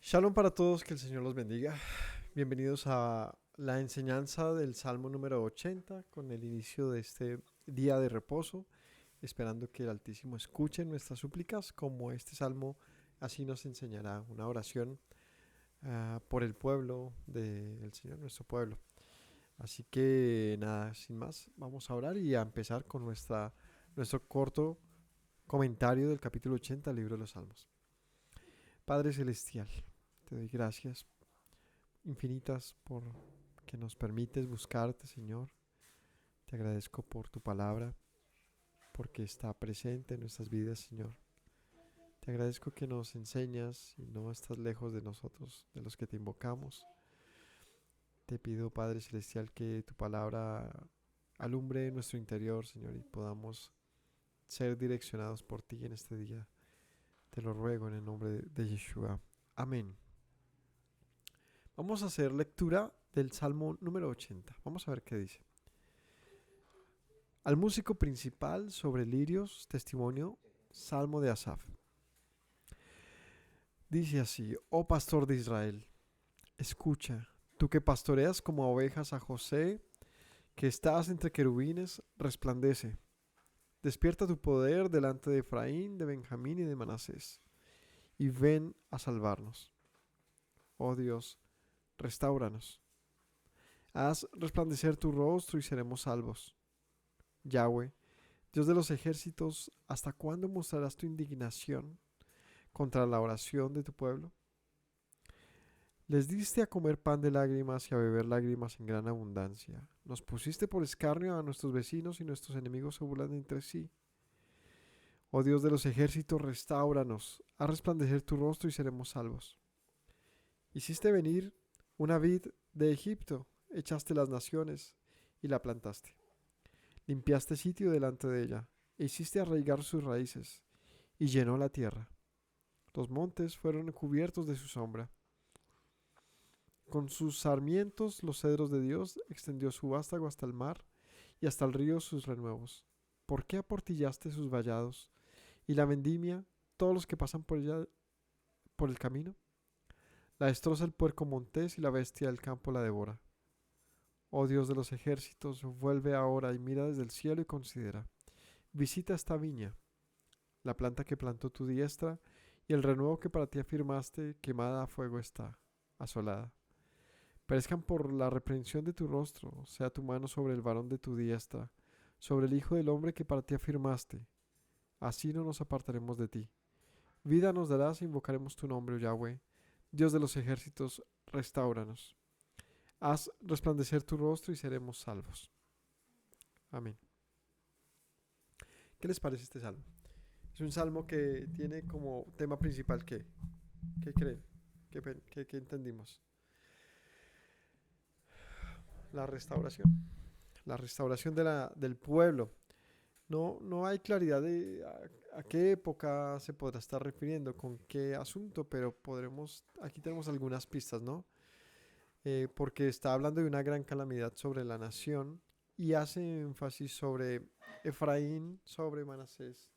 Shalom para todos, que el Señor los bendiga. Bienvenidos a la enseñanza del Salmo número 80 con el inicio de este día de reposo, esperando que el Altísimo escuche nuestras súplicas, como este salmo así nos enseñará una oración por el pueblo del Señor, nuestro pueblo. Así que nada, sin más, vamos a orar y a empezar con nuestro corto comentario del capítulo 80 del libro de los Salmos. Padre Celestial, te doy gracias infinitas por que nos permites buscarte, Señor. Te agradezco por tu palabra, porque está presente en nuestras vidas, Señor. Te agradezco que nos enseñas y no estás lejos de nosotros, de los que te invocamos. Te pido, Padre Celestial, que tu palabra alumbre nuestro interior, Señor, y podamos ser direccionados por ti en este día. Te lo ruego en el nombre de Yeshua. Amén. Vamos a hacer lectura del Salmo número 80. Vamos a ver qué dice. Al músico principal sobre lirios, testimonio, Salmo de Asaf. Dice así: Oh pastor de Israel, escucha, tú que pastoreas como ovejas a José, que estás entre querubines, resplandece. Despierta tu poder delante de Efraín, de Benjamín y de Manasés, y ven a salvarnos. Oh Dios, restáuranos. Haz resplandecer tu rostro y seremos salvos. Yahweh, Dios de los ejércitos, ¿hasta cuándo mostrarás tu indignación contra la oración de tu pueblo? Les diste a comer pan de lágrimas y a beber lágrimas en gran abundancia. Nos pusiste por escarnio a nuestros vecinos y nuestros enemigos se burlan entre sí. Oh Dios de los ejércitos, restáuranos, haz resplandecer tu rostro y seremos salvos. Hiciste venir una vid de Egipto, echaste las naciones y la plantaste. Limpiaste sitio delante de ella, e hiciste arraigar sus raíces, y llenó la tierra. Los montes fueron cubiertos de su sombra. Con sus sarmientos los cedros de Dios extendió su vástago hasta el mar y hasta el río sus renuevos. ¿Por qué aportillaste sus vallados y la vendimia, todos los que pasan por ella por el camino? La destroza el puerco montés y la bestia del campo la devora. Oh Dios de los ejércitos, vuelve ahora y mira desde el cielo y considera. Visita esta viña, la planta que plantó tu diestra y el renuevo que para ti afirmaste, quemada a fuego está, asolada. Perezcan por la reprensión de tu rostro, sea tu mano sobre el varón de tu diestra, sobre el hijo del hombre que para ti afirmaste. Así no nos apartaremos de ti. Vida nos darás e invocaremos tu nombre, oh Yahweh. Dios de los ejércitos, restáuranos. Haz resplandecer tu rostro y seremos salvos. Amén. ¿Qué les parece este salmo? Es un salmo que tiene como tema principal ¿qué creen? ¿Qué entendimos? La restauración. La restauración del pueblo. No hay claridad de a qué época se podrá estar refiriendo, con qué asunto, pero aquí tenemos algunas pistas, ¿no? Porque está hablando de una gran calamidad sobre la nación y hace énfasis sobre Efraín, sobre Manasés,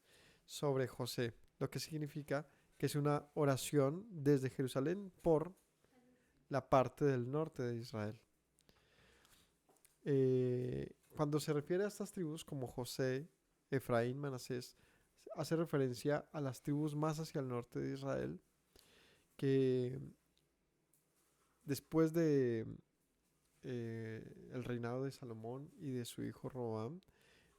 sobre José, lo que significa que es una oración desde Jerusalén por la parte del norte de Israel. Cuando se refiere a estas tribus como José, Efraín, Manasés, hace referencia a las tribus más hacia el norte de Israel, que después de el reinado de Salomón y de su hijo Roboam,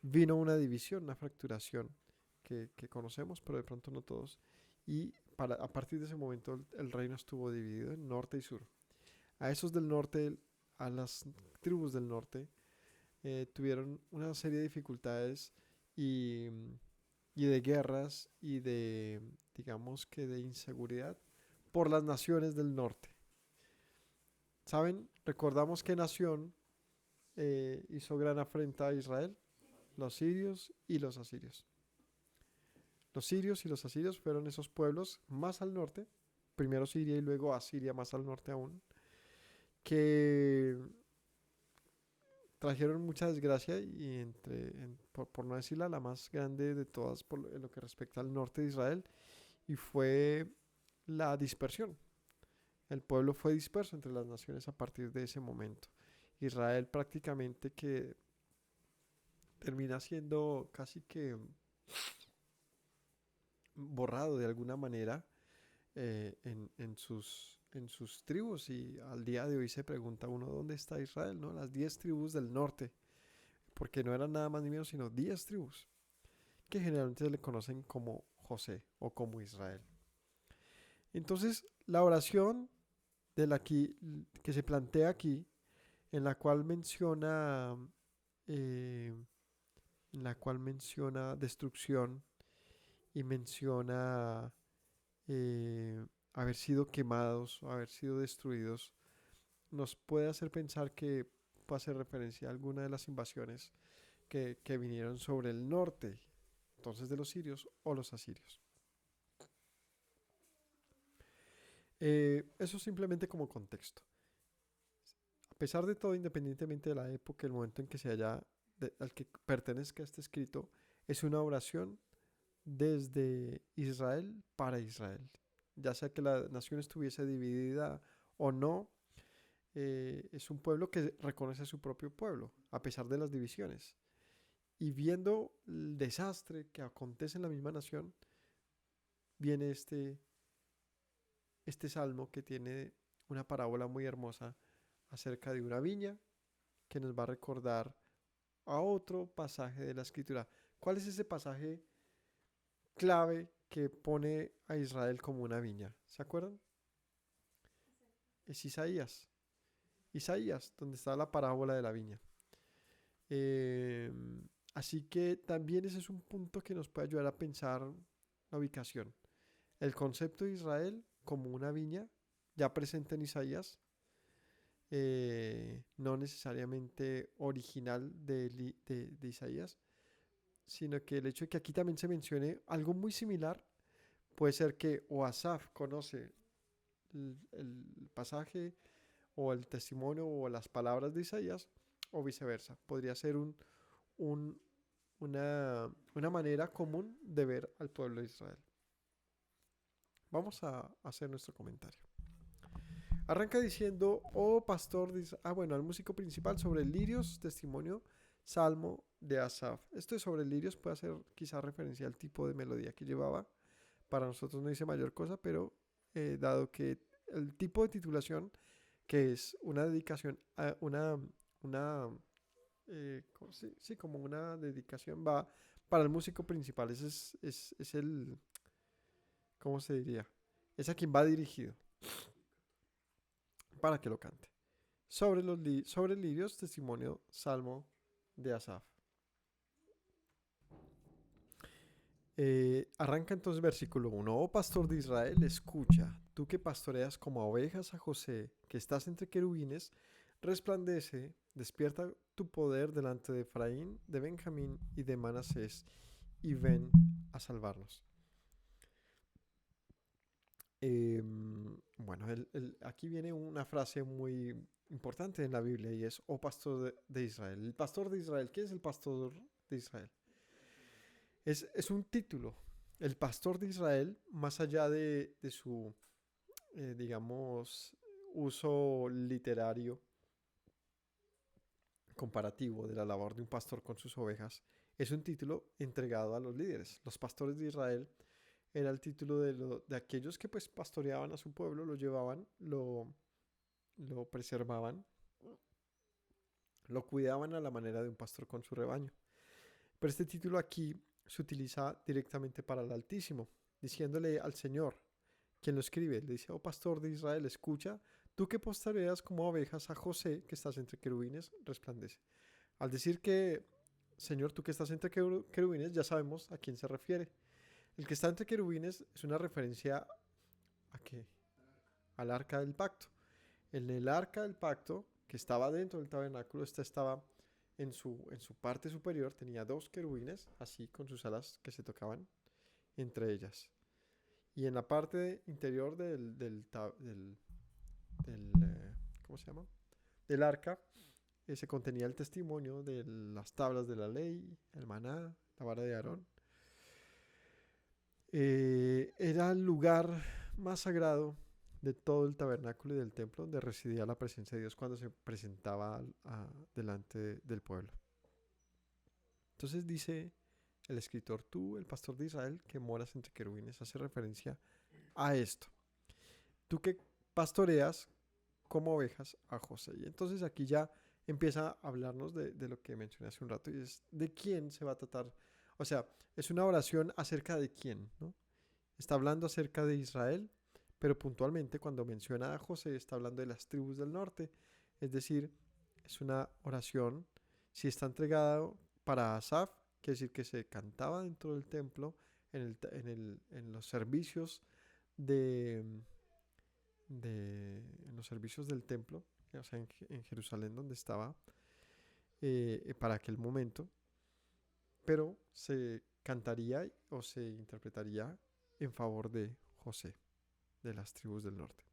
vino una división, una fracturación que conocemos, pero de pronto no todos. Y a partir de ese momento el reino estuvo dividido en norte y sur. A esos del norte, a las tribus del norte, tuvieron una serie de dificultades y, y de guerras y de, digamos que de inseguridad por las naciones del norte. ¿Saben? Recordamos que nación hizo gran afrenta a Israel, los sirios y los asirios. Los sirios y los asirios fueron esos pueblos más al norte, primero Siria y luego Asiria más al norte aún, que trajeron mucha desgracia y por no decirla la más grande de todas en lo que respecta al norte de Israel, y fue la dispersión. El pueblo fue disperso entre las naciones a partir de ese momento. Israel prácticamente que termina siendo casi que borrado de alguna manera en sus tribus, y al día de hoy se pregunta uno dónde está Israel, ¿no? Las 10 tribus del norte, porque no eran nada más ni menos sino 10 tribus, que generalmente se le conocen como José o como Israel. Entonces, la oración de que se plantea aquí, en la cual menciona, eh, destrucción y menciona haber sido quemados o haber sido destruidos, nos puede hacer pensar que puede hacer referencia a alguna de las invasiones que vinieron sobre el norte, entonces de los sirios o los asirios. Eso simplemente como contexto. A pesar de todo, independientemente de la época, el momento en que al que pertenezca este escrito, es una oración desde Israel para Israel. Ya sea que la nación estuviese dividida o no, es un pueblo que reconoce a su propio pueblo, a pesar de las divisiones. Y viendo el desastre que acontece en la misma nación, viene este salmo que tiene una parábola muy hermosa acerca de una viña que nos va a recordar a otro pasaje de la escritura. ¿Cuál es ese pasaje clave que pone a Israel como una viña? ¿Se acuerdan? Es Isaías. Isaías, donde está la parábola de la viña. Eh, Así que también ese es un punto que nos puede ayudar a pensar la ubicación. El concepto de Israel como una viña, ya presente en Isaías, no necesariamente original de Isaías, sino que el hecho de que aquí también se mencione algo muy similar, puede ser que o Asaf conoce el pasaje o el testimonio o las palabras de Isaías, o viceversa. Podría ser un, una manera común de ver al pueblo de Israel. Vamos a hacer nuestro comentario. Arranca diciendo, oh pastor de Israel, bueno, al músico principal sobre lirios, testimonio, salmo de Asaf. Esto de sobre lirios puede hacer quizá referencia al tipo de melodía que llevaba. Para nosotros no dice mayor cosa, pero dado que el tipo de titulación, que es una dedicación, sí, sí, como una dedicación, va para el músico principal. Ese es el, ¿cómo se diría? Es a quien va dirigido para que lo cante. Sobre lirios, testimonio, salmo de Asaf. Arranca entonces versículo 1. Oh pastor de Israel, escucha, tú que pastoreas como ovejas a José, que estás entre querubines, resplandece, despierta tu poder delante de Efraín, de Benjamín y de Manasés, y ven a salvarlos. Bueno, aquí viene una frase muy importante en la Biblia y es, oh pastor de Israel. El pastor de Israel, ¿qué es el pastor de Israel? Es un título. El pastor de Israel, más allá de su, digamos, uso literario comparativo de la labor de un pastor con sus ovejas, es un título entregado a los líderes. Los pastores de Israel era el título de aquellos que pues pastoreaban a su pueblo, lo llevaban, lo preservaban, lo cuidaban a la manera de un pastor con su rebaño. Pero este título aquí se utiliza directamente para el Altísimo, diciéndole al Señor, quien lo escribe, le dice, oh pastor de Israel, escucha, tú que pastoreas como ovejas a José, que estás entre querubines, resplandece. Al decir que, Señor, tú que estás entre querubines, ya sabemos a quién se refiere. El que está entre querubines es una referencia a qué? Al arca del pacto. En el arca del pacto, que estaba dentro del tabernáculo, esta estaba en su parte superior, tenía dos querubines, así con sus alas que se tocaban entre ellas. Y en la parte interior ¿cómo se llama? Del arca, se contenía el testimonio de las tablas de la ley, el maná, la vara de Aarón. Era el lugar más sagrado de todo el tabernáculo y del templo donde residía la presencia de Dios cuando se presentaba delante del pueblo. Entonces dice el escritor, tú, el pastor de Israel, que moras entre querubines, hace referencia a esto. Tú que pastoreas como ovejas a José. Y entonces aquí ya empieza a hablarnos de lo que mencioné hace un rato y es de quién se va a tratar. O sea, es una oración acerca de quién, ¿no? Está hablando acerca de Israel, pero puntualmente cuando menciona a José está hablando de las tribus del norte. Es decir, es una oración, si está entregada para Asaf, quiere decir que se cantaba dentro del templo, en los servicios de, en los servicios del templo, o sea, en Jerusalén donde estaba para aquel momento, pero se cantaría o se interpretaría en favor de José, de las tribus del norte.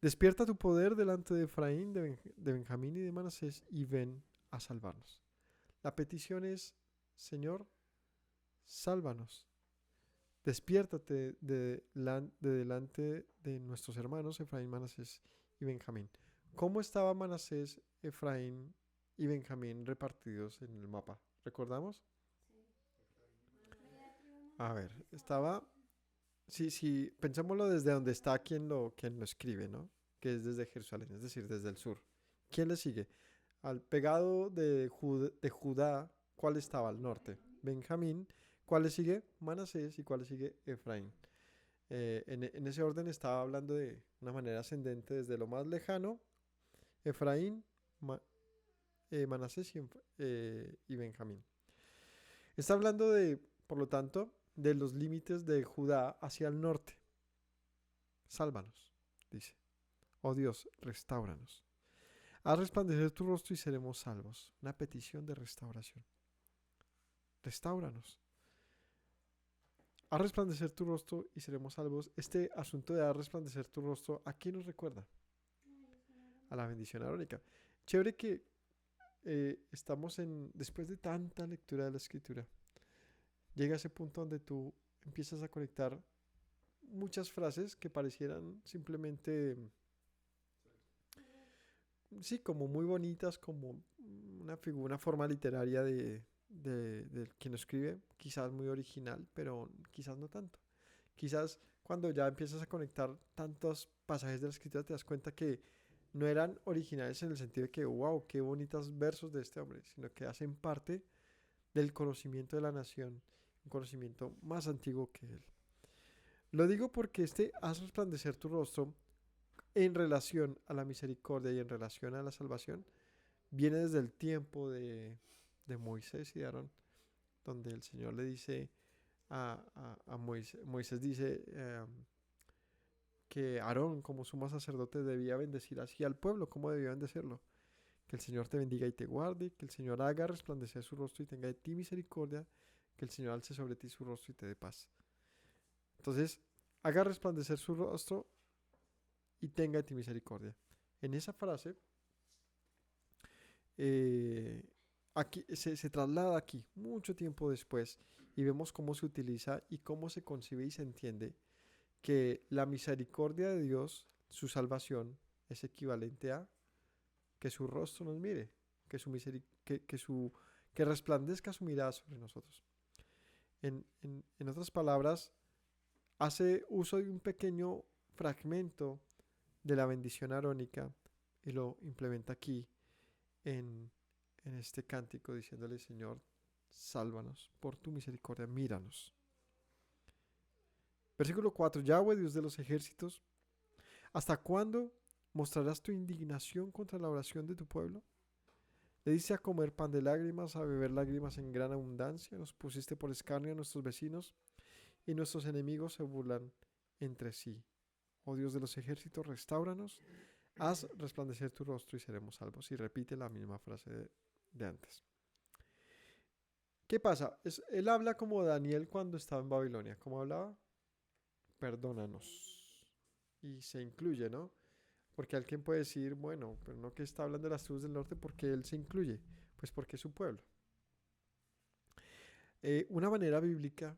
Despierta tu poder delante de Efraín, de Benjamín y de Manasés y ven a salvarnos. La petición es, Señor, sálvanos. Despiértate de delante de nuestros hermanos Efraín, Manasés y Benjamín. ¿Cómo estaba Manasés, Efraín y Benjamín repartidos en el mapa? ¿Recordamos? A ver, estaba. Sí, pensémoslo desde donde está quien lo escribe, ¿no? Que es desde Jerusalén, es decir, desde el sur. ¿Quién le sigue? Al pegado de Judá, ¿cuál estaba al norte? Benjamín. ¿Cuál le sigue? Manasés. ¿Y cuál le sigue? Efraín. En ese orden estaba hablando de una manera ascendente desde lo más lejano, Efraín, Manasés y Benjamín. Está hablando de, por lo tanto, de los límites de Judá hacia el norte. Sálvanos, dice. Oh Dios, restáuranos. Haz resplandecer tu rostro y seremos salvos. Una petición de restauración. Restáuranos. Haz resplandecer tu rostro y seremos salvos. Este asunto de haz resplandecer tu rostro, ¿a quién nos recuerda? A la bendición arónica. Chévere que estamos después de tanta lectura de la escritura, llega ese punto donde tú empiezas a conectar muchas frases que parecieran simplemente, sí, como muy bonitas, como una forma literaria de quien lo escribe, quizás muy original, pero quizás no tanto. Quizás cuando ya empiezas a conectar tantos pasajes de la escritura te das cuenta que no eran originales en el sentido de que, wow, qué bonitos versos de este hombre, sino que hacen parte del conocimiento de la nación, un conocimiento más antiguo que él. Lo digo porque haz resplandecer tu rostro en relación a la misericordia y en relación a la salvación, viene desde el tiempo de Moisés y de Aarón, donde el Señor le dice a Moisés dice que Aarón como sumo sacerdote debía bendecir así al pueblo, ¿cómo debía bendecirlo? Que el Señor te bendiga y te guarde, que el Señor haga resplandecer su rostro y tenga de ti misericordia, que el Señor alce sobre ti su rostro y te dé paz. Entonces, haga resplandecer su rostro y tenga de ti misericordia. En esa frase, aquí se traslada aquí mucho tiempo después y vemos cómo se utiliza y cómo se concibe y se entiende que la misericordia de Dios, su salvación, es equivalente a que su rostro nos mire, que resplandezca su mirada sobre nosotros. En otras palabras, hace uso de un pequeño fragmento de la bendición arónica y lo implementa aquí en, en este cántico diciéndole, Señor, sálvanos por tu misericordia, míranos. Versículo 4, Yahweh, Dios de los ejércitos, ¿hasta cuándo mostrarás tu indignación contra la oración de tu pueblo? Le diste a comer pan de lágrimas, a beber lágrimas en gran abundancia, nos pusiste por escarnio a nuestros vecinos, y nuestros enemigos se burlan entre sí. Oh Dios de los ejércitos, restáuranos, haz resplandecer tu rostro y seremos salvos. Y repite la misma frase de antes. ¿Qué pasa? Él habla como Daniel cuando estaba en Babilonia. ¿Cómo hablaba? Perdónanos. Y se incluye, ¿no? Porque alguien puede decir, bueno, pero no que está hablando de las tribus del norte, porque él se incluye. Pues porque es su pueblo. Una manera bíblica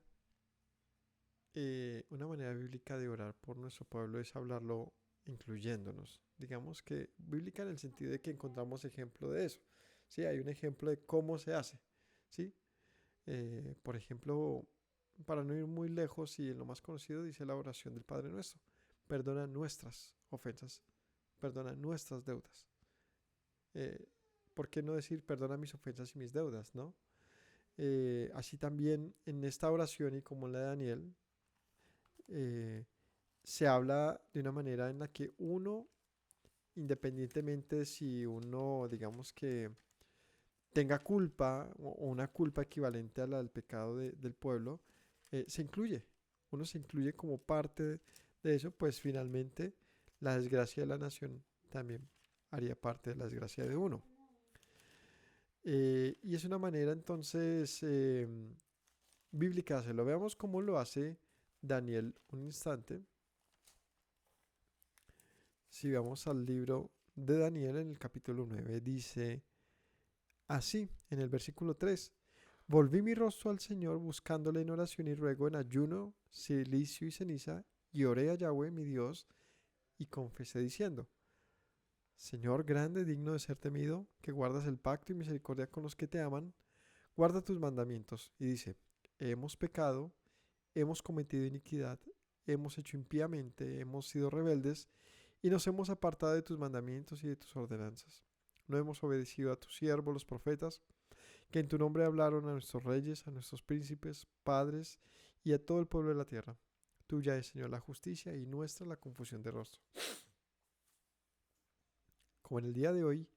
una manera bíblica de orar por nuestro pueblo es hablarlo incluyéndonos. Digamos que bíblica en el sentido de que encontramos ejemplo de eso. Sí, hay un ejemplo de cómo se hace. ¿Sí? Por ejemplo, para no ir muy lejos y en lo más conocido dice la oración del Padre Nuestro. Perdona nuestras ofensas, perdona nuestras deudas. Eh, ¿Por qué no decir perdona mis ofensas y mis deudas, no? Así también en esta oración y como en la de Daniel, eh, se habla de una manera en la que uno, independientemente de si uno, digamos que tenga culpa o una culpa equivalente a la del pecado del pueblo, se incluye. Uno se incluye como parte de eso, pues finalmente la desgracia de la nación también haría parte de la desgracia de uno. Y es una manera entonces bíblica de hacerlo. Veamos cómo lo hace Daniel un instante. Si vamos al libro de Daniel en el capítulo 9, dice así en el versículo 3. Volví mi rostro al Señor buscándole en oración y ruego en ayuno, silicio y ceniza, y oré a Yahweh mi Dios y confesé diciendo, Señor grande, digno de ser temido, que guardas el pacto y misericordia con los que te aman, guarda tus mandamientos. Y dice, hemos pecado, hemos cometido iniquidad, hemos hecho impíamente, hemos sido rebeldes y nos hemos apartado de tus mandamientos y de tus ordenanzas. No hemos obedecido a tus siervos los profetas, que en tu nombre hablaron a nuestros reyes, a nuestros príncipes, padres y a todo el pueblo de la tierra. Tuya es, Señor, la justicia y nuestra la confusión de rostro. Como en el día de hoy,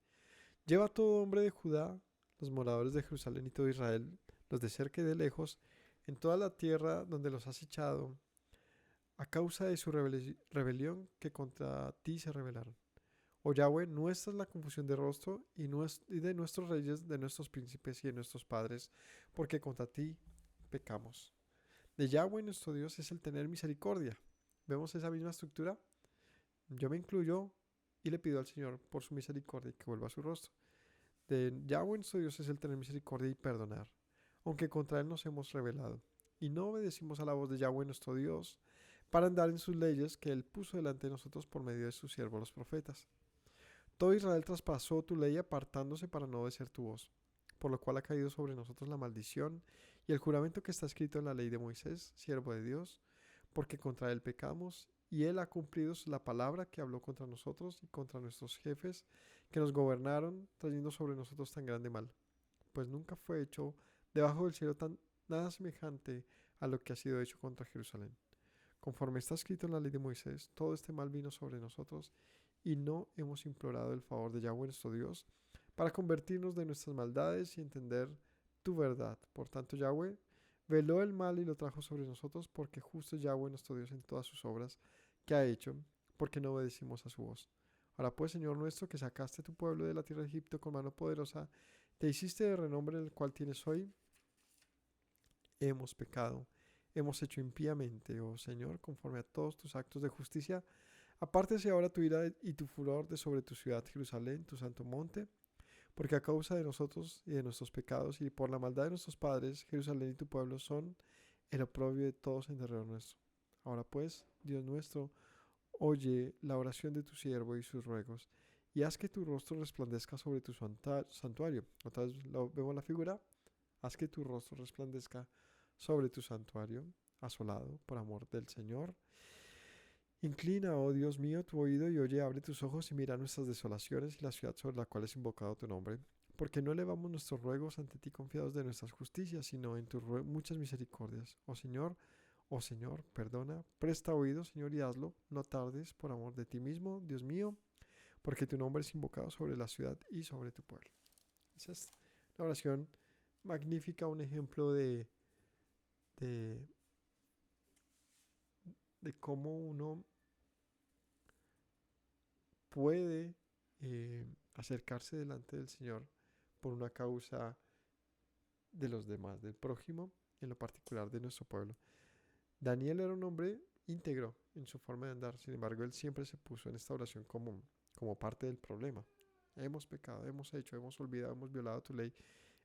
lleva a todo hombre de Judá, los moradores de Jerusalén y todo Israel, los de cerca y de lejos, en toda la tierra donde los has echado, a causa de su rebelión que contra ti se rebelaron. Oh Yahweh, nuestra es la confusión de rostro y de nuestros reyes, de nuestros príncipes y de nuestros padres, porque contra ti pecamos. De Yahweh nuestro Dios es el tener misericordia. ¿Vemos esa misma estructura? Yo me incluyo y le pido al Señor por su misericordia que vuelva a su rostro. De Yahweh nuestro Dios es el tener misericordia y perdonar, aunque contra Él nos hemos rebelado. Y no obedecimos a la voz de Yahweh nuestro Dios para andar en sus leyes que Él puso delante de nosotros por medio de sus siervos los profetas. Todo Israel traspasó tu ley apartándose para no obedecer tu voz, por lo cual ha caído sobre nosotros la maldición y el juramento que está escrito en la ley de Moisés, siervo de Dios, porque contra él pecamos, y él ha cumplido la palabra que habló contra nosotros y contra nuestros jefes que nos gobernaron, trayendo sobre nosotros tan grande mal. Pues nunca fue hecho debajo del cielo nada semejante a lo que ha sido hecho contra Jerusalén. Conforme está escrito en la ley de Moisés, todo este mal vino sobre nosotros y no hemos implorado el favor de Yahweh nuestro Dios para convertirnos de nuestras maldades y entender tu verdad. Por tanto, Yahweh veló el mal y lo trajo sobre nosotros porque justo es Yahweh nuestro Dios en todas sus obras que ha hecho, porque no obedecimos a su voz. Ahora pues, Señor nuestro, que sacaste tu pueblo de la tierra de Egipto con mano poderosa, te hiciste de renombre en el cual tienes hoy, hemos pecado, hemos hecho impíamente, oh Señor, conforme a todos tus actos de justicia. Apártese ahora tu ira y tu furor de sobre tu ciudad Jerusalén, tu santo monte, porque a causa de nosotros y de nuestros pecados y por la maldad de nuestros padres, Jerusalén y tu pueblo son el oprobio de todos en derredor nuestro. Ahora pues, Dios nuestro, oye la oración de tu siervo y sus ruegos, y haz que tu rostro resplandezca sobre tu santuario. Otra vez vemos la figura, haz que tu rostro resplandezca sobre tu santuario, asolado por amor del Señor. Inclina, oh Dios mío, tu oído y oye, abre tus ojos y mira nuestras desolaciones y la ciudad sobre la cual es invocado tu nombre. Porque no elevamos nuestros ruegos ante ti confiados de nuestras justicias, sino en tus muchas misericordias. Oh Señor, perdona, presta oído, Señor, y hazlo. No tardes por amor de ti mismo, Dios mío, porque tu nombre es invocado sobre la ciudad y sobre tu pueblo. Esa es una oración magnífica, un ejemplo de, de cómo uno puede acercarse delante del Señor por una causa de los demás, del prójimo, en lo particular de nuestro pueblo. Daniel era un hombre íntegro en su forma de andar, sin embargo, él siempre se puso en esta oración como parte del problema. Hemos pecado, hemos hecho, hemos olvidado, hemos violado tu ley,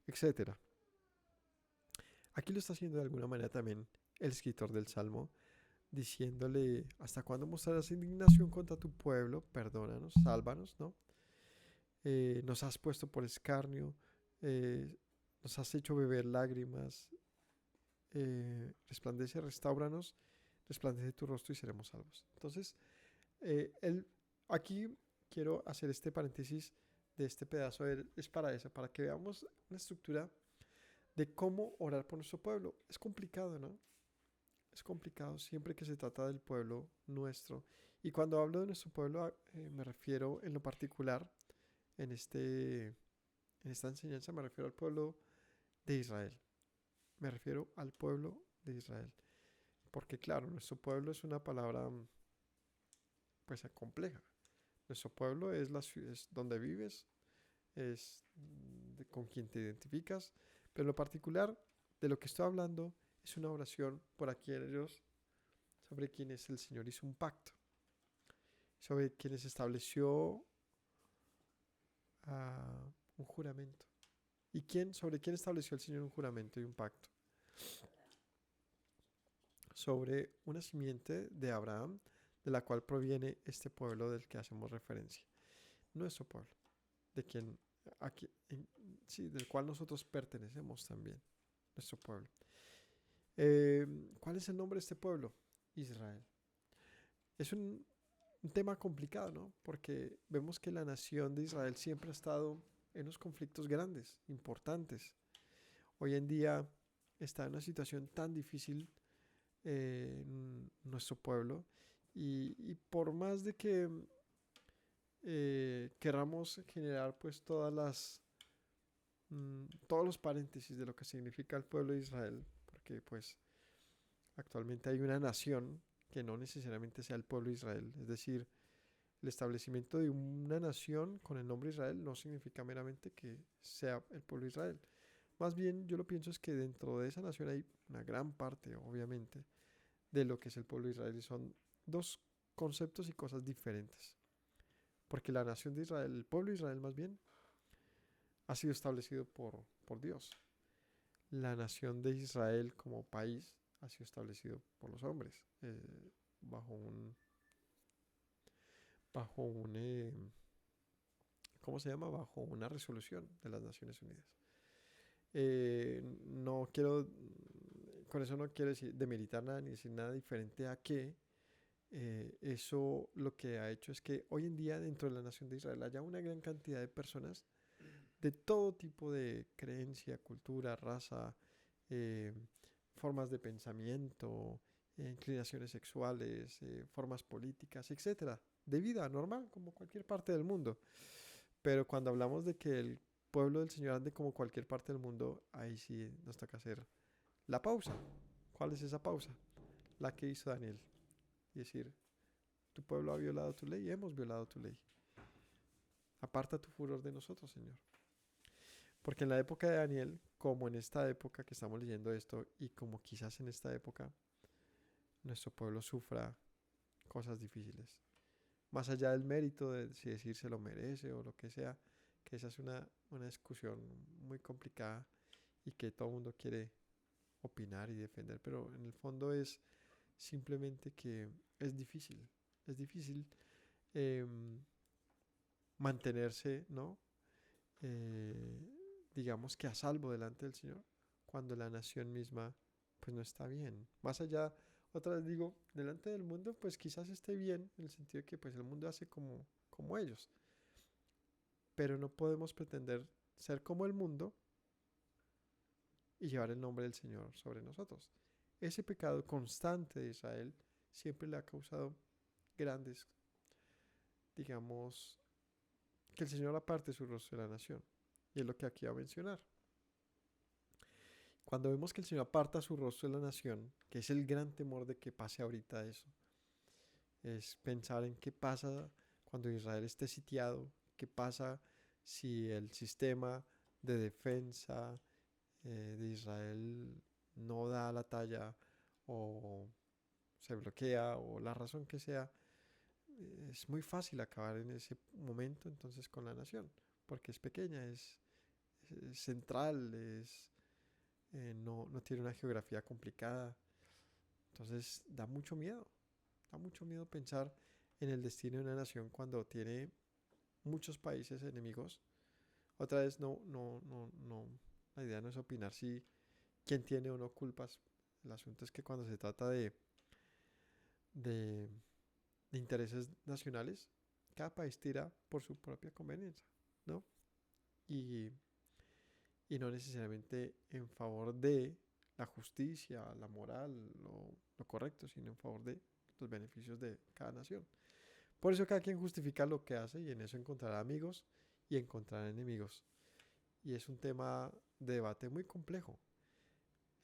etcétera. Aquí lo está haciendo de alguna manera también el escritor del Salmo, diciéndole, ¿hasta cuándo mostrarás indignación contra tu pueblo? Perdónanos, sálvanos, ¿no? Nos has puesto por escarnio, eh, nos has hecho beber lágrimas, resplandece, restáuranos, resplandece tu rostro y seremos salvos. Entonces, él, aquí quiero hacer este paréntesis de este pedazo, es para eso, para que veamos una estructura de cómo orar por nuestro pueblo. Es complicado, ¿no? Es complicado siempre que se trata del pueblo nuestro. Y cuando hablo de nuestro pueblo, me refiero en lo particular, en, este, en esta enseñanza, me refiero al pueblo de Israel. Me refiero al pueblo de Israel. Porque claro, nuestro pueblo es una palabra pues compleja. Nuestro pueblo es la ciudad, es donde vives, es con quien te identificas, pero en lo particular de lo que estoy hablando es una oración por aquellos sobre quienes el Señor hizo un pacto, sobre quienes estableció un juramento. ¿Y sobre quién estableció el Señor un juramento y un pacto? Sobre una simiente de Abraham, de la cual proviene este pueblo del que hacemos referencia. Nuestro pueblo, de quien, aquí, sí, del cual nosotros pertenecemos también, nuestro pueblo. ¿Cuál es el nombre de este pueblo? Israel. Es un tema complicado, ¿no? Porque vemos que la nación de Israel siempre ha estado en unos conflictos grandes, importantes. Hoy en día está en una situación tan difícil en nuestro pueblo y por más de que queramos generar pues todos los paréntesis de lo que significa el pueblo de Israel, porque pues actualmente hay una nación que no necesariamente sea el pueblo de Israel, es decir, el establecimiento de una nación con el nombre Israel no significa meramente que sea el pueblo de Israel. Más bien yo lo pienso es que dentro de esa nación hay una gran parte, obviamente, de lo que es el pueblo de Israel y son dos conceptos y cosas diferentes. Porque la nación de Israel, el pueblo de Israel más bien, ha sido establecido por Dios. La nación de Israel como país ha sido establecido por los hombres, bajo un, bajo un, ¿cómo se llama? Bajo una resolución de las Naciones Unidas. No quiero, con eso no quiero decir demeritar nada ni decir nada diferente a que eso lo que ha hecho es que hoy en día dentro de la nación de Israel haya una gran cantidad de personas de todo tipo de creencia, cultura, raza, eh, formas de pensamiento, inclinaciones sexuales, formas políticas, etcétera, de vida normal como cualquier parte del mundo. Pero cuando hablamos de que el pueblo del Señor ande como cualquier parte del mundo, ahí sí nos toca hacer la pausa. ¿Cuál es esa pausa? La que hizo Daniel. Y decir, tu pueblo ha violado tu ley y hemos violado tu ley. Aparta tu furor de nosotros, Señor. Porque en la época de Daniel, como en esta época que estamos leyendo esto, y como quizás en esta época, nuestro pueblo sufra cosas difíciles. Más allá del mérito de si decir se lo merece o lo que sea, que esa es una discusión muy complicada y que todo el mundo quiere opinar y defender, pero en el fondo es simplemente que es difícil eh, mantenerse, ¿no? Eh, digamos que a salvo delante del Señor, cuando la nación misma pues no está bien. Más allá, otra vez digo, delante del mundo pues quizás esté bien, en el sentido de que pues el mundo hace como ellos, pero no podemos pretender ser como el mundo y llevar el nombre del Señor sobre nosotros. Ese pecado constante de Israel siempre le ha causado grandes, digamos, que el Señor aparte su rostro de la nación. Y es lo que aquí va a mencionar. Cuando vemos que el Señor aparta su rostro de la nación, que es el gran temor de que pase ahorita eso, es pensar en qué pasa cuando Israel esté sitiado, qué pasa si el sistema de defensa de Israel no da la talla o se bloquea o la razón que sea, es muy fácil acabar en ese momento entonces con la nación, porque es pequeña, es central, no tiene una geografía complicada. Entonces da mucho miedo pensar en el destino de una nación cuando tiene muchos países enemigos. Otra vez no, la idea no es opinar si quién tiene o no culpas. El asunto es que cuando se trata de, de intereses nacionales, cada país tira por su propia conveniencia, ¿no? Y, y no necesariamente en favor de la justicia, la moral, lo correcto, sino en favor de los beneficios de cada nación. Por eso cada quien justifica lo que hace y en eso encontrará amigos y encontrará enemigos. Y es un tema de debate muy complejo.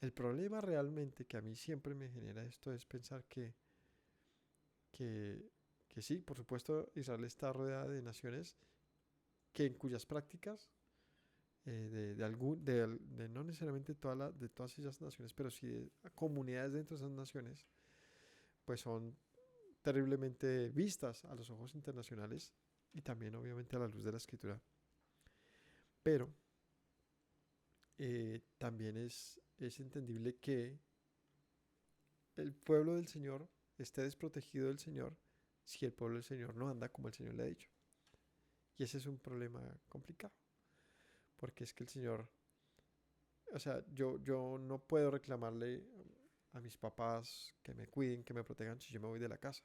El problema realmente que a mí siempre me genera esto es pensar que, que sí, por supuesto, Israel está rodeada de naciones que en cuyas prácticas, de no necesariamente de todas esas naciones, pero sí de comunidades dentro de esas naciones, pues son terriblemente vistas a los ojos internacionales y también obviamente a la luz de la escritura. Pero también es entendible que el pueblo del Señor esté desprotegido del Señor si el pueblo del Señor no anda como el Señor le ha dicho. Y ese es un problema complicado, porque es que el Señor, o sea, yo no puedo reclamarle a mis papás que me cuiden, que me protejan si yo me voy de la casa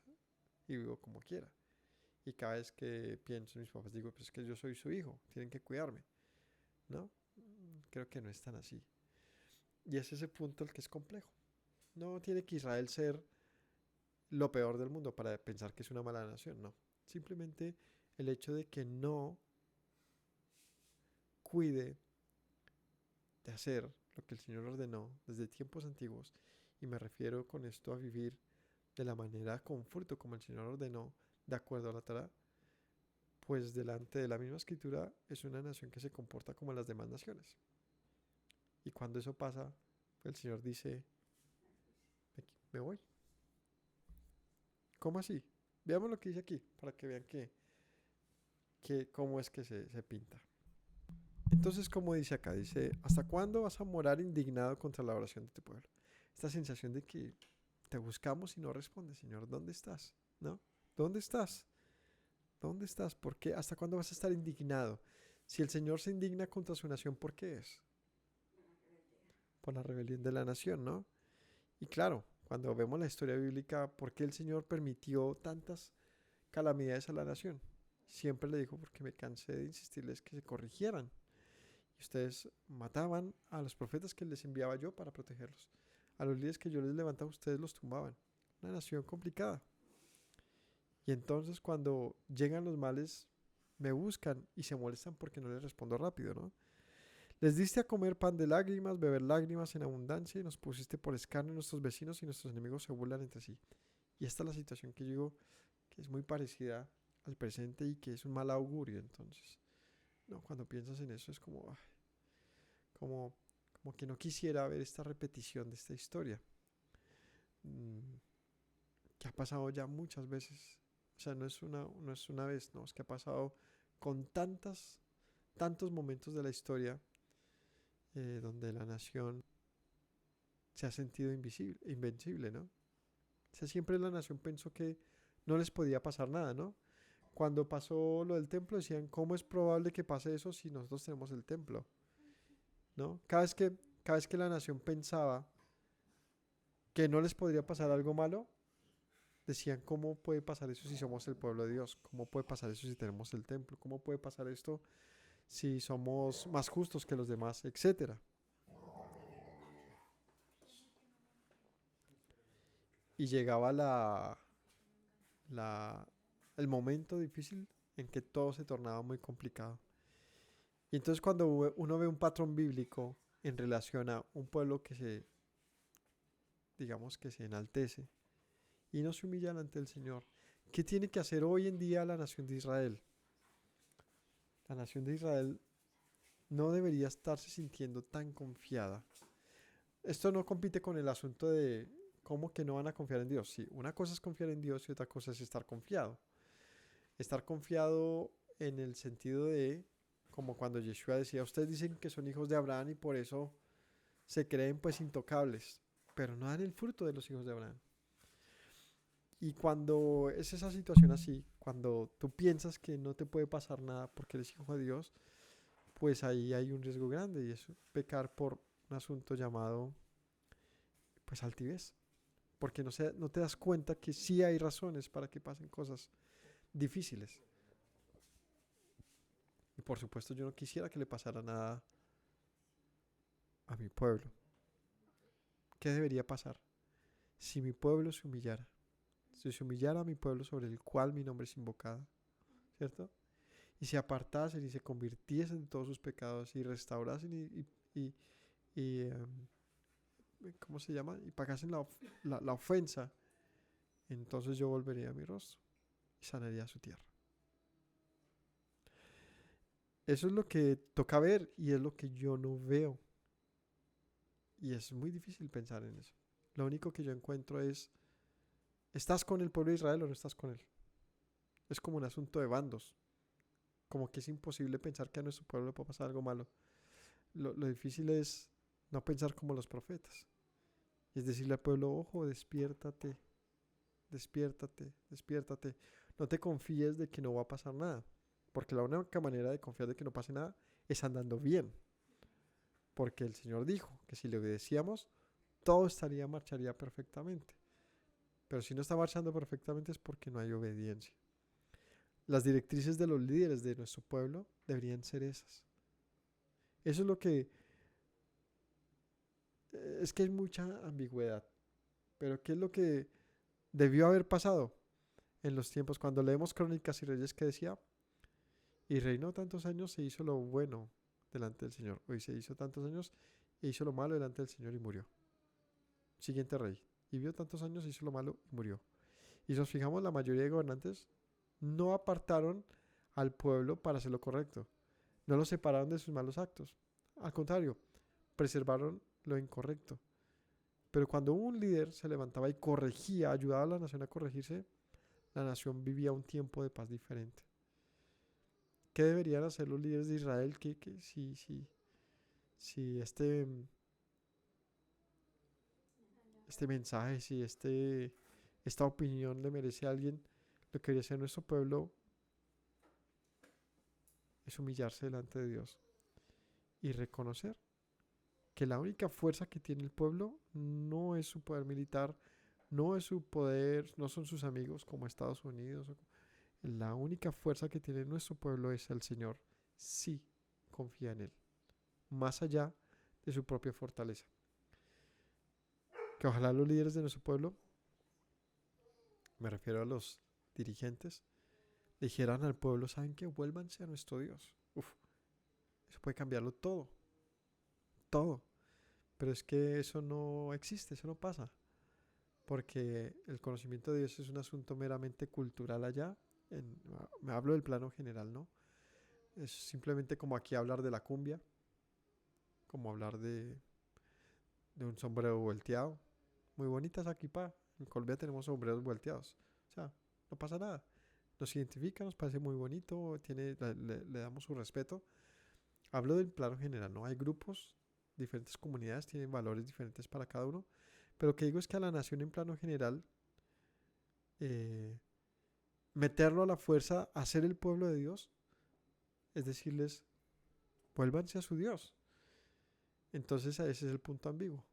y vivo como quiera. Y cada vez que pienso en mis papás digo, pues es que yo soy su hijo, tienen que cuidarme, ¿no? Creo que no es tan así. Y es ese punto el que es complejo. No tiene que Israel ser lo peor del mundo para pensar que es una mala nación, no. Simplemente el hecho de que no cuide de hacer lo que el Señor ordenó desde tiempos antiguos, y me refiero con esto a vivir de la manera con fruto como el Señor ordenó, de acuerdo a la Torá, pues delante de la misma escritura es una nación que se comporta como las demás naciones. Y cuando eso pasa, el Señor dice, me voy. ¿Cómo así? Veamos lo que dice aquí, para que vean cómo es que se pinta. Entonces, como dice acá, dice, ¿hasta cuándo vas a morar indignado contra la oración de tu pueblo? Esta sensación de que te buscamos y no respondes, Señor, ¿dónde estás? ¿No? ¿Dónde estás? ¿Dónde estás? ¿Por qué? ¿Hasta cuándo vas a estar indignado? Si el Señor se indigna contra su nación, ¿por qué es? Por la rebelión de la nación, ¿no? Y claro, cuando vemos la historia bíblica, ¿por qué el Señor permitió tantas calamidades a la nación? Siempre le dijo, porque me cansé de insistirles que se corrigieran. Y ustedes mataban a los profetas que les enviaba yo para protegerlos. A los líderes que yo les levantaba, ustedes los tumbaban. Una nación complicada. Y entonces cuando llegan los males, me buscan y se molestan porque no les respondo rápido, ¿no? Les diste a comer pan de lágrimas, beber lágrimas en abundancia y nos pusiste por escarnio. Nuestros vecinos y nuestros enemigos se burlan entre sí. Y esta es la situación que yo digo que es muy parecida al presente y que es un mal augurio. Entonces, no, cuando piensas en eso es como, como que no quisiera ver esta repetición de esta historia, mm, que ha pasado ya muchas veces. O sea, no es una vez, no, es que ha pasado con tantos momentos de la historia donde la nación se ha sentido invisible, invencible, ¿no? O sea, siempre la nación pensó que no les podía pasar nada, ¿no? Cuando pasó lo del templo decían, ¿cómo es probable que pase eso si nosotros tenemos el templo? ¿No? Cada vez que la nación pensaba que no les podría pasar algo malo, decían, ¿cómo puede pasar eso si somos el pueblo de Dios? ¿Cómo puede pasar eso si tenemos el templo? ¿Cómo puede pasar esto si somos más justos que los demás? Etcétera. Y llegaba la, el momento difícil en que todo se tornaba muy complicado. Y entonces cuando uno ve un patrón bíblico en relación a un pueblo digamos que se enaltece y no se humilla delante del Señor, ¿qué tiene que hacer hoy en día la nación de Israel? La nación de Israel no debería estarse sintiendo tan confiada. Esto no compite con el asunto de cómo que no van a confiar en Dios. Sí, una cosa es confiar en Dios y otra cosa es estar confiado. Estar confiado en el sentido de, como cuando Yeshua decía, ustedes dicen que son hijos de Abraham y por eso se creen pues intocables. pero no dan el fruto de los hijos de Abraham. Y cuando es esa situación así, cuando tú piensas que no te puede pasar nada porque eres hijo de Dios, pues ahí hay un riesgo grande y es pecar por un asunto llamado pues altivez. Porque no te das cuenta que sí hay razones para que pasen cosas difíciles. Y por supuesto yo no quisiera que le pasara nada a mi pueblo. ¿Qué debería pasar? Si mi pueblo se humillara, si se humillara a mi pueblo sobre el cual mi nombre es invocado, ¿cierto? Y se apartasen y se convirtiesen de todos sus pecados y restaurasen y ¿cómo se llama? Y pagasen la ofensa, entonces yo volvería a mi rostro y sanaría su tierra. Eso es lo que toca ver y es lo que yo no veo. Y es muy difícil pensar en eso. Lo único que yo encuentro es, ¿estás con el pueblo de Israel o no estás con él? Es como un asunto de bandos. Como que es imposible pensar que a nuestro pueblo le puede pasar algo malo. Lo difícil es no pensar como los profetas. Y es decirle al pueblo, ojo, despiértate, despiértate, despiértate. No te confíes de que no va a pasar nada. Porque la única manera de confiar de que no pase nada es andando bien. Porque el Señor dijo que si le obedecíamos, todo marcharía perfectamente. Pero si no está marchando perfectamente es porque no hay obediencia. Las directrices de los líderes de nuestro pueblo deberían ser esas. Eso es lo que... Es que hay mucha ambigüedad. Pero ¿qué es lo que debió haber pasado en los tiempos? Cuando leemos Crónicas y Reyes, que decía, y reinó tantos años, se hizo lo bueno delante del Señor. Hoy se hizo tantos años e hizo lo malo delante del Señor y murió. Siguiente rey. Y vio tantos años, hizo lo malo y murió. Y si nos fijamos, la mayoría de gobernantes no apartaron al pueblo para hacer lo correcto. No lo separaron de sus malos actos. Al contrario, preservaron lo incorrecto. Pero cuando un líder se levantaba y corregía, ayudaba a la nación a corregirse, la nación vivía un tiempo de paz diferente. ¿Qué deberían hacer los líderes de Israel? Si este mensaje, si esta opinión le merece a alguien, lo que debería hacer nuestro pueblo es humillarse delante de Dios y reconocer que la única fuerza que tiene el pueblo no es su poder militar, no es su poder, no son sus amigos como Estados Unidos. La única fuerza que tiene nuestro pueblo es el Señor, si confía en Él, más allá de su propia fortaleza. Que ojalá los líderes de nuestro pueblo, me refiero a los dirigentes, dijeran al pueblo, ¿saben qué? Vuélvanse a nuestro Dios. Uf, eso puede cambiarlo todo, todo. Pero es que eso no existe, eso no pasa. Porque el conocimiento de Dios es un asunto meramente cultural allá. Me hablo del plano general, ¿no? Es simplemente como aquí hablar de la cumbia, como hablar de un sombrero volteado. Muy bonitas aquí, pa. En Colombia tenemos sombreros volteados. O sea, no pasa nada. Nos identifica, nos parece muy bonito, le damos su respeto. Hablo del plano general, ¿no? Hay grupos, diferentes comunidades tienen valores diferentes para cada uno. Pero lo que digo es que a la nación en plano general, eh, meterlo a la fuerza a ser el pueblo de Dios, es decirles, vuélvanse a su Dios. Entonces ese es el punto ambiguo.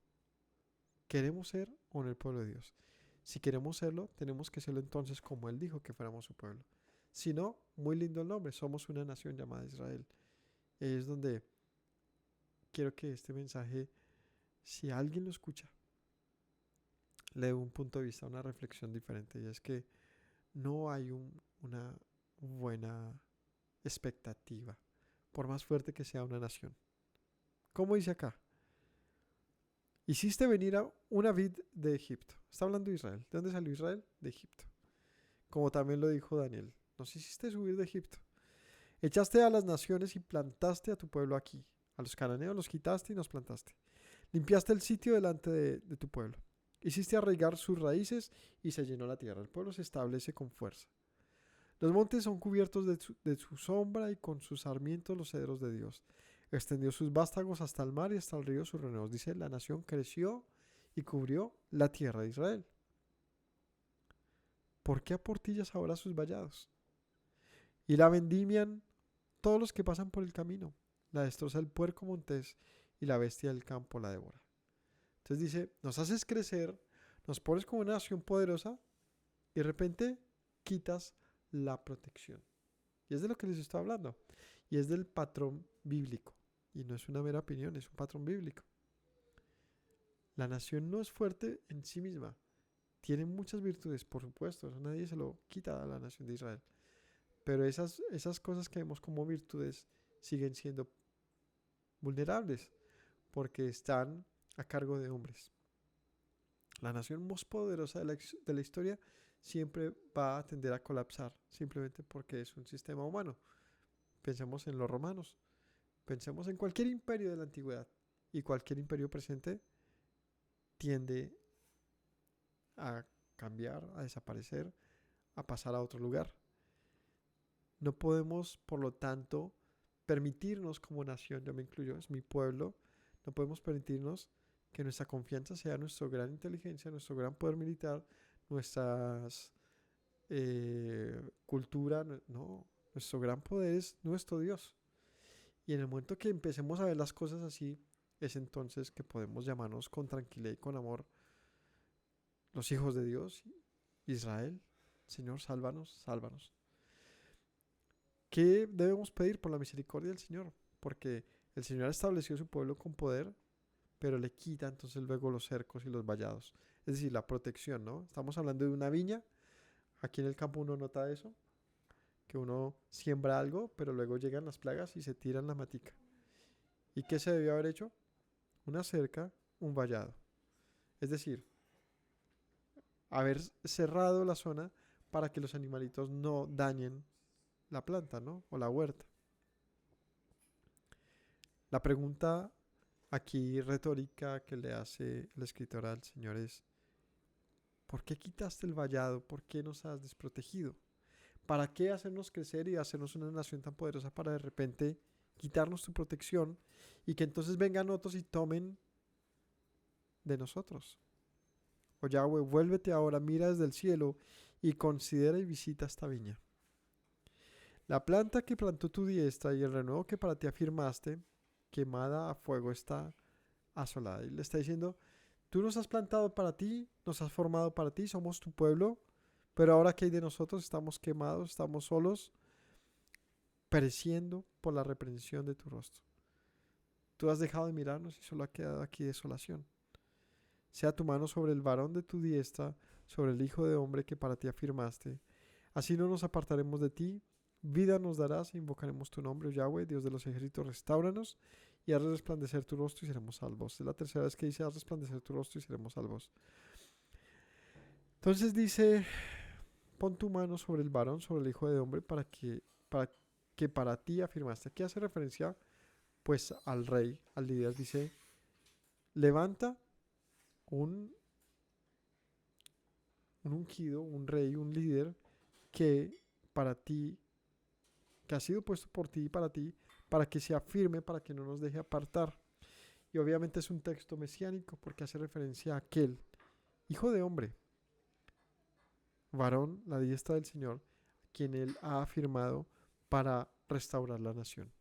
¿Queremos ser o no el pueblo de Dios? Si queremos serlo, tenemos que serlo entonces como Él dijo que fuéramos su pueblo. Si no, muy lindo el nombre, somos una nación llamada Israel. Es donde quiero que este mensaje, si alguien lo escucha, le dé un punto de vista, una reflexión diferente. Y es que no hay una buena expectativa, por más fuerte que sea una nación. ¿Cómo dice acá? Hiciste venir a una vid de Egipto. Está hablando de Israel. ¿De dónde salió Israel? De Egipto. Como también lo dijo Daniel. Nos hiciste subir de Egipto. Echaste a las naciones y plantaste a tu pueblo aquí. A los cananeos los quitaste y nos plantaste. Limpiaste el sitio delante de tu pueblo. Hiciste arraigar sus raíces y se llenó la tierra. El pueblo se establece con fuerza. Los montes son cubiertos de su sombra y con sus sarmientos los cedros de Dios. Extendió sus vástagos hasta el mar y hasta el río sus renuevos. Dice, la nación creció y cubrió la tierra de Israel. ¿Por qué aportillas ahora sus vallados? Y la vendimian todos los que pasan por el camino. La destroza el puerco montés y la bestia del campo la devora. Entonces dice, nos haces crecer, nos pones como una nación poderosa y de repente quitas la protección. Y es de lo que les estoy hablando. Y es del patrón bíblico. Y no es una mera opinión, es un patrón bíblico. La nación no es fuerte en sí misma. Tiene muchas virtudes, por supuesto. Eso nadie se lo quita a la nación de Israel. Pero esas cosas que vemos como virtudes siguen siendo vulnerables porque están a cargo de hombres. La nación más poderosa de la historia siempre va a tender a colapsar, simplemente porque es un sistema humano. Pensemos en los romanos, pensemos en cualquier imperio de la antigüedad y cualquier imperio presente tiende a cambiar, a desaparecer, a pasar a otro lugar. No podemos, por lo tanto, permitirnos como nación, yo me incluyo, es mi pueblo, no podemos permitirnos que nuestra confianza sea nuestra gran inteligencia, nuestro gran poder militar, nuestras cultura, no, nuestro gran poder es nuestro Dios. Y en el momento que empecemos a ver las cosas así, es entonces que podemos llamarnos con tranquilidad y con amor los hijos de Dios, Israel. Señor, sálvanos, sálvanos. ¿Qué debemos pedir por la misericordia del Señor? Porque el Señor estableció su pueblo con poder, pero le quita entonces luego los cercos y los vallados. Es decir, la protección, ¿no? Estamos hablando de una viña. Aquí en el campo uno nota eso, que uno siembra algo, pero luego llegan las plagas y se tiran la matica. ¿Y qué se debió haber hecho? Una cerca, un vallado. Es decir, haber cerrado la zona para que los animalitos no dañen la planta, ¿no? O la huerta. La pregunta aquí retórica que le hace el escritor al Señor es, ¿por qué quitaste el vallado? ¿Por qué nos has desprotegido? ¿Para qué hacernos crecer y hacernos una nación tan poderosa para de repente quitarnos tu protección y que entonces vengan otros y tomen de nosotros? Oh Yahweh, vuélvete ahora, mira desde el cielo y considera y visita esta viña. La planta que plantó tu diestra y el renuevo que para ti afirmaste, quemada a fuego está asolada. Y le está diciendo, tú nos has plantado para ti, nos has formado para ti, somos tu pueblo, pero ahora que hay de nosotros, estamos quemados, estamos solos, pereciendo por la reprensión de tu rostro. Tú has dejado de mirarnos y solo ha quedado aquí desolación. Sea tu mano sobre el varón de tu diestra, sobre el hijo de hombre que para ti afirmaste. Así no nos apartaremos de ti, vida nos darás e invocaremos tu nombre, oh Yahweh, Dios de los ejércitos, restáuranos y haz resplandecer tu rostro y seremos salvos. Es la tercera vez que dice haz resplandecer tu rostro y seremos salvos. Entonces dice, pon tu mano sobre el varón, sobre el hijo de hombre, para que para ti afirmaste. Aquí hace referencia pues al rey, al líder, dice, levanta un ungido, un rey, un líder que para ti, que ha sido puesto por ti y para ti, para que se afirme, para que no nos deje apartar. Y obviamente es un texto mesiánico porque hace referencia a aquel hijo de hombre, varón, la diestra del Señor, quien él ha afirmado para restaurar la nación.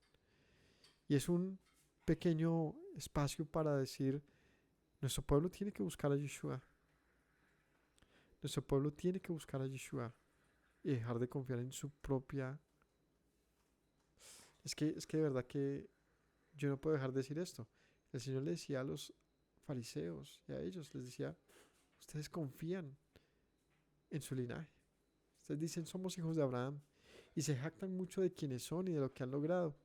Y es un pequeño espacio para decir, nuestro pueblo tiene que buscar a Yeshua. Nuestro pueblo tiene que buscar a Yeshua y dejar de confiar en su propia. Es que de verdad que yo no puedo dejar de decir esto. El Señor le decía a los fariseos y a ellos, les decía, ustedes confían en su linaje. Ustedes dicen, somos hijos de Abraham y se jactan mucho de quienes son y de lo que han logrado.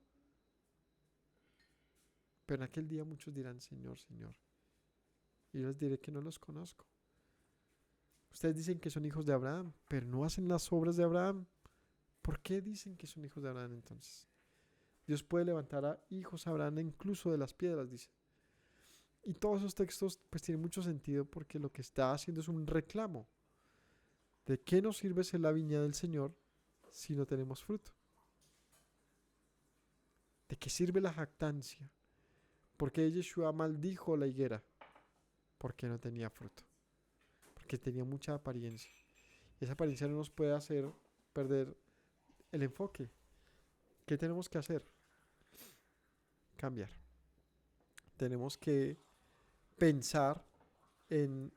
Pero en aquel día muchos dirán, Señor, Señor. Y yo les diré que no los conozco. Ustedes dicen que son hijos de Abraham, pero no hacen las obras de Abraham. ¿Por qué dicen que son hijos de Abraham entonces? Dios puede levantar a hijos de Abraham incluso de las piedras, dice. Y todos esos textos pues tienen mucho sentido porque lo que está haciendo es un reclamo. ¿De qué nos sirve ser la viña del Señor si no tenemos fruto? ¿De qué sirve la jactancia? Porque Yeshua maldijo la higuera. porque no tenía fruto, porque tenía mucha apariencia. Esa apariencia no nos puede hacer perder el enfoque. ¿Qué tenemos que hacer? Cambiar. Tenemos que pensar en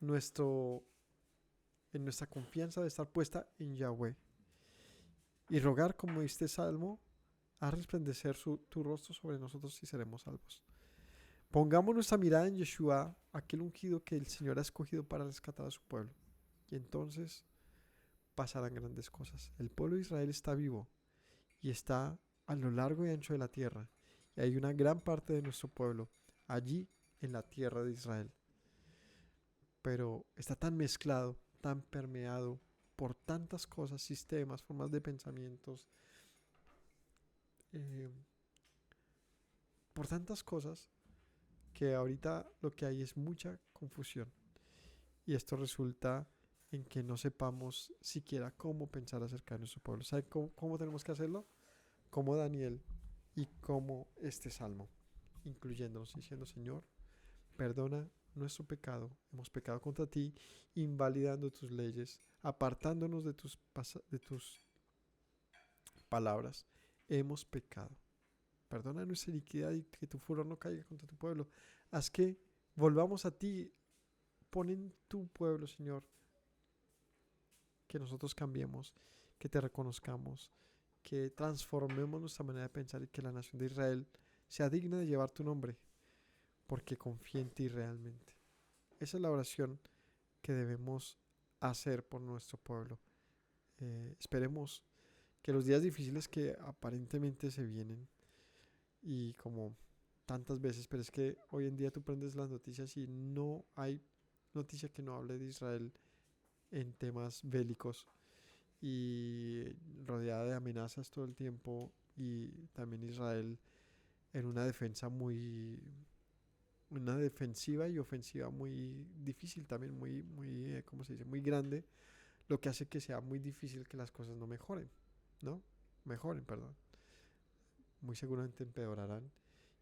nuestro en nuestra confianza de estar puesta en Yahweh y rogar, como este salmo, a resplandecer tu rostro sobre nosotros y seremos salvos. Pongamos nuestra mirada en Yeshua, aquel ungido que el Señor ha escogido para rescatar a su pueblo, y entonces pasarán grandes cosas. El pueblo de Israel está vivo y está a lo largo y ancho de la tierra, y hay una gran parte de nuestro pueblo allí en la tierra de Israel, pero está tan mezclado, tan permeado por tantas cosas, sistemas, formas de pensamientos, eh, por tantas cosas, que ahorita lo que hay es mucha confusión, y esto resulta en que no sepamos siquiera cómo pensar acerca de nuestro pueblo. ¿Sabe cómo tenemos que hacerlo? Como Daniel y como este salmo, incluyéndonos, diciendo: Señor, perdona nuestro pecado, hemos pecado contra ti, invalidando tus leyes, apartándonos de tus palabras, hemos pecado. Perdona nuestra iniquidad y que tu furor no caiga contra tu pueblo. Haz que volvamos a ti. Pon en tu pueblo, Señor, que nosotros cambiemos, que te reconozcamos, que transformemos nuestra manera de pensar y que la nación de Israel sea digna de llevar tu nombre, porque confía en ti realmente. Esa es la oración que debemos hacer por nuestro pueblo. Esperemos que los días difíciles que aparentemente se vienen, y como tantas veces, pero es que hoy en día tú prendes las noticias y no hay noticia que no hable de Israel en temas bélicos y rodeada de amenazas todo el tiempo, y también Israel en una defensiva y ofensiva muy difícil, también muy ¿cómo se dice? Muy grande, lo que hace que sea muy difícil que las cosas no mejoren, ¿no? Mejoren, perdón. Muy seguramente empeorarán,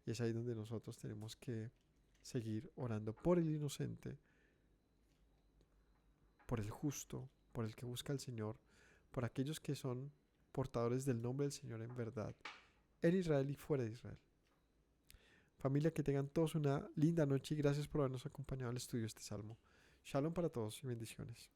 y es ahí donde nosotros tenemos que seguir orando por el inocente, por el justo, por el que busca al Señor, por aquellos que son portadores del nombre del Señor en verdad, en Israel y fuera de Israel. Familia, que tengan todos una linda noche y gracias por habernos acompañado al estudio de este salmo. Shalom para todos y bendiciones.